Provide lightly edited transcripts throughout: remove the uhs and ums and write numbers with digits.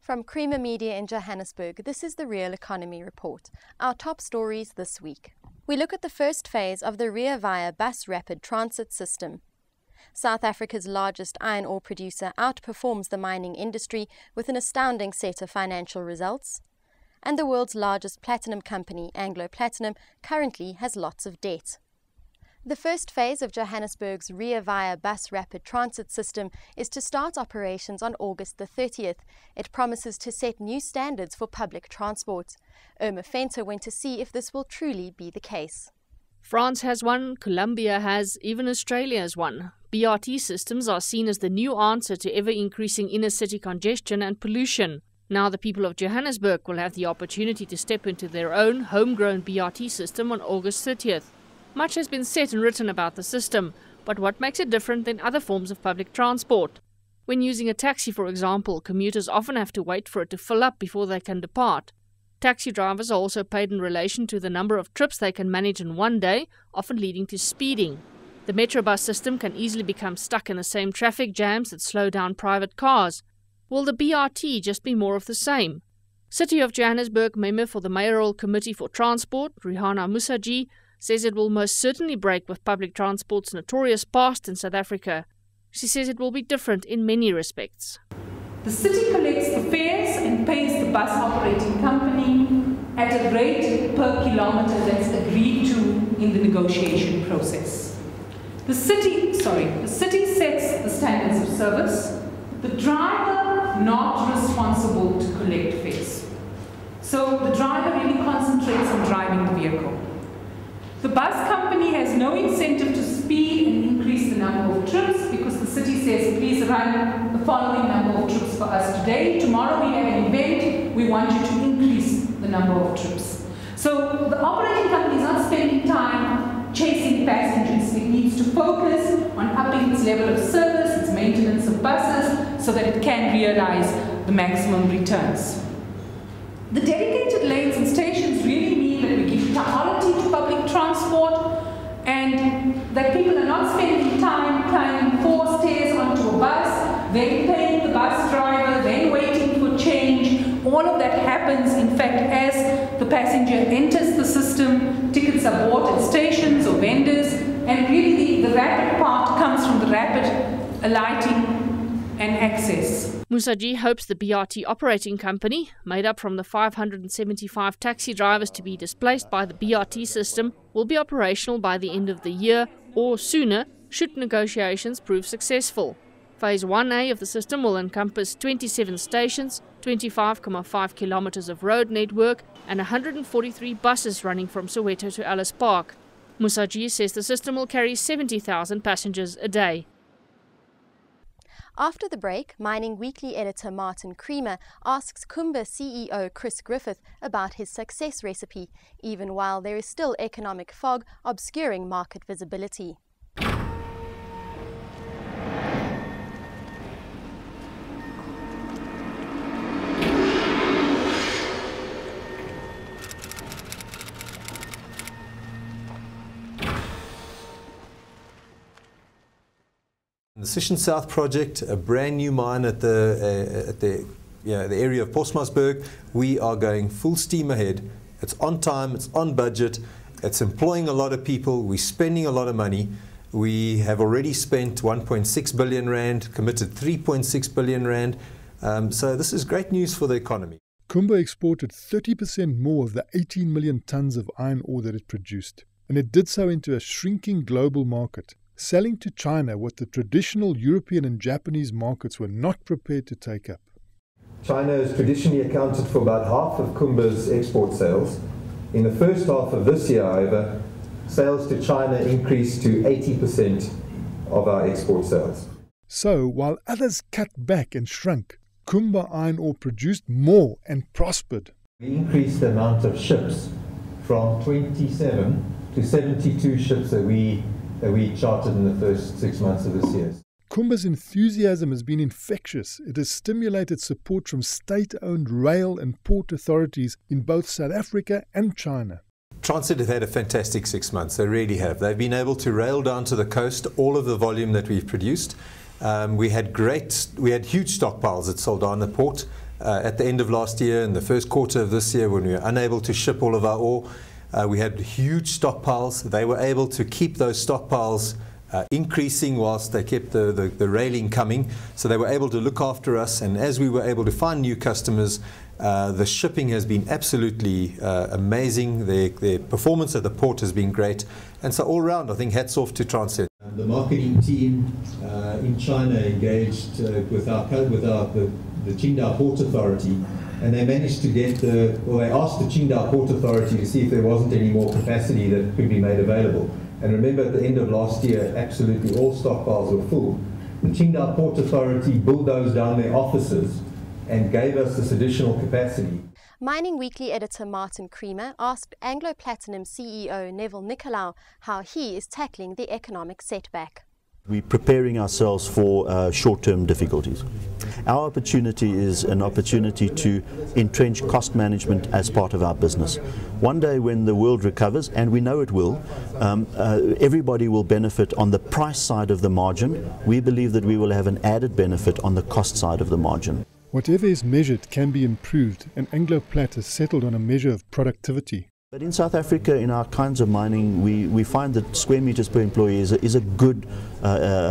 From Creamer Media in Johannesburg, this is the Real Economy Report. Our top stories this week. We look at the first phase of the Rea Vaya bus rapid transit system. South Africa's largest iron ore producer outperforms the mining industry with an astounding set of financial results. And the world's largest platinum company, Anglo Platinum, currently has lots of debt. The first phase of Johannesburg's Rea Vaya bus rapid transit system is to start operations on August the 30th. It promises to set new standards for public transport. Irma Fenter went to see if this will truly be the case. France has one, Colombia has, even Australia has one. BRT systems are seen as the new answer to ever-increasing inner-city congestion and pollution. Now the people of Johannesburg will have the opportunity to step into their own homegrown BRT system on August 30th. Much has been said and written about the system, but what makes it different than other forms of public transport? When using a taxi, for example, commuters often have to wait for it to fill up before they can depart. Taxi drivers are also paid in relation to the number of trips they can manage in one day, often leading to speeding. The Metrobus system can easily become stuck in the same traffic jams that slow down private cars. Will the BRT just be more of the same? City of Johannesburg member for the Mayoral Committee for Transport, Rihanna Musaji, says it will most certainly break with public transport's notorious past in South Africa. She says it will be different in many respects. The city collects the fares and pays the bus operating company at a rate per kilometre that's agreed to in the negotiation process. The city sets the standards of service, the driver not responsible to collect fares. So the driver really concentrates on driving the vehicle. The bus company has no incentive to speed and increase the number of trips because the city says, please run the following number of trips for us today. Tomorrow we have an event, we want you to increase the number of trips. So the operating company is not spending time chasing passengers. It needs to focus on upping its level of service, its maintenance of buses, so that it can realize the maximum returns. The dedicated lanes and stations really mean that we give priority to public transport and that people are not spending time climbing 4 stairs onto a bus, then paying the bus driver, then waiting for change. All of that happens, in fact, as the passenger enters the system. Tickets are bought at stations or vendors, and really the rapid part comes from the rapid alighting and access. Musaji hopes the BRT operating company, made up from the 575 taxi drivers to be displaced by the BRT system, will be operational by the end of the year or sooner should negotiations prove successful. Phase 1A of the system will encompass 27 stations, 25.5 kilometers of road network and 143 buses running from Soweto to Alice Park. Musaji says the system will carry 70,000 passengers a day. After the break, Mining Weekly editor Martin Creamer asks Kumba CEO Chris Griffith about his success recipe, even while there is still economic fog obscuring market visibility. The Sishen South project, a brand new mine at the area of Postmasburg. We are going full steam ahead. It's on time, it's on budget, it's employing a lot of people, we're spending a lot of money. We have already spent 1.6 billion rand, committed 3.6 billion rand. So this is great news for the economy. Kumba exported 30% more of the 18 million tons of iron ore that it produced, and it did so into a shrinking global market, selling to China what the traditional European and Japanese markets were not prepared to take up. China has traditionally accounted for about half of Kumba's export sales. In the first half of this year, however, sales to China increased to 80% of our export sales. So, while others cut back and shrunk, Kumba Iron Ore produced more and prospered. We increased the amount of ships from 27 to 72 ships that we chartered in the first 6 months of this year. Kumba's enthusiasm has been infectious. It has stimulated support from state-owned rail and port authorities in both South Africa and China. Transit have had a fantastic 6 months. They really have. They've been able to rail down to the coast all of the volume that we've produced. We had huge stockpiles that sold down the port. at the end of last year and the first quarter of this year when we were unable to ship all of our ore. We had huge stockpiles. They were able to keep those stockpiles increasing whilst they kept the railing coming. So they were able to look after us, and as we were able to find new customers, the shipping has been absolutely amazing. Their performance at the port has been great, and so all around I think hats off to Transnet. The marketing team in China engaged with the Qingdao Port Authority, and they managed to get they asked the Qingdao Port Authority to see if there wasn't any more capacity that could be made available. And remember, at the end of last year, absolutely all stockpiles were full. The Qingdao Port Authority bulldozed down their offices and gave us this additional capacity. Mining Weekly editor Martin Creamer asked Anglo Platinum CEO Neville Nicolau how he is tackling the economic setback. We're preparing ourselves for short-term difficulties. Our opportunity is an opportunity to entrench cost management as part of our business. One day when the world recovers, and we know it will, everybody will benefit on the price side of the margin. We believe that we will have an added benefit on the cost side of the margin. Whatever is measured can be improved, and Anglo Plat has settled on a measure of productivity. But in South Africa, in our kinds of mining, we find that square meters per employee is a good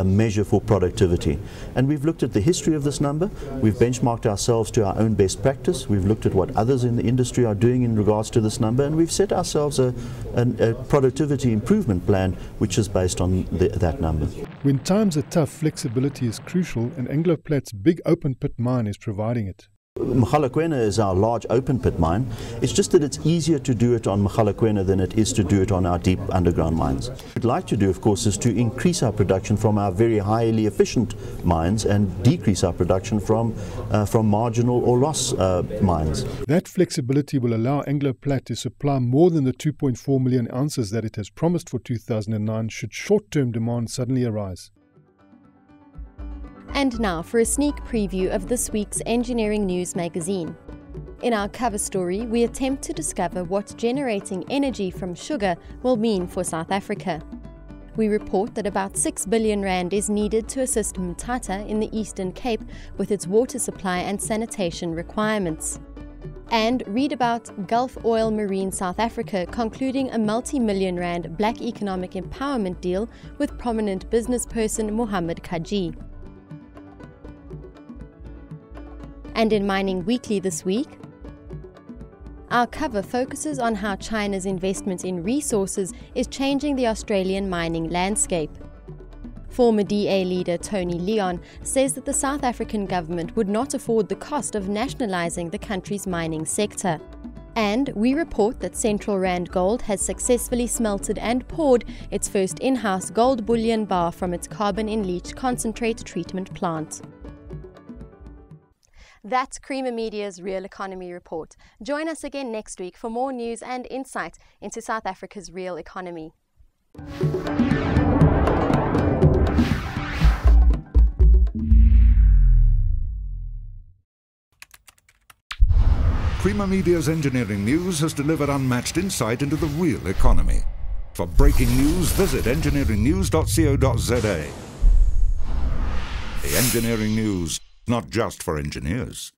measure for productivity. And we've looked at the history of this number, we've benchmarked ourselves to our own best practice, we've looked at what others in the industry are doing in regards to this number, and we've set ourselves a productivity improvement plan which is based on that number. When times are tough, flexibility is crucial, and Anglo Plat's big open pit mine is providing it. Mogalakwena is our large open pit mine. It's just that it's easier to do it on Mogalakwena than it is to do it on our deep underground mines. What we'd like to do, of course, is to increase our production from our very highly efficient mines and decrease our production from marginal or loss mines. That flexibility will allow Anglo Plat to supply more than the 2.4 million ounces that it has promised for 2009 should short-term demand suddenly arise. And now for a sneak preview of this week's Engineering News magazine. In our cover story, we attempt to discover what generating energy from sugar will mean for South Africa. We report that about 6 billion rand is needed to assist Mthatha in the Eastern Cape with its water supply and sanitation requirements. And read about Gulf Oil Marine South Africa concluding a multi-million rand black economic empowerment deal with prominent businessperson Mohammed Kaji. And in Mining Weekly this week, our cover focuses on how China's investment in resources is changing the Australian mining landscape. Former DA leader Tony Leon says that the South African government would not afford the cost of nationalising the country's mining sector. And we report that Central Rand Gold has successfully smelted and poured its first in-house gold bullion bar from its carbon-in-leach concentrate treatment plant. That's Creamer Media's Real Economy Report. Join us again next week for more news and insight into South Africa's real economy. Creamer Media's Engineering News has delivered unmatched insight into the real economy. For breaking news, visit engineeringnews.co.za. The Engineering News, not just for engineers.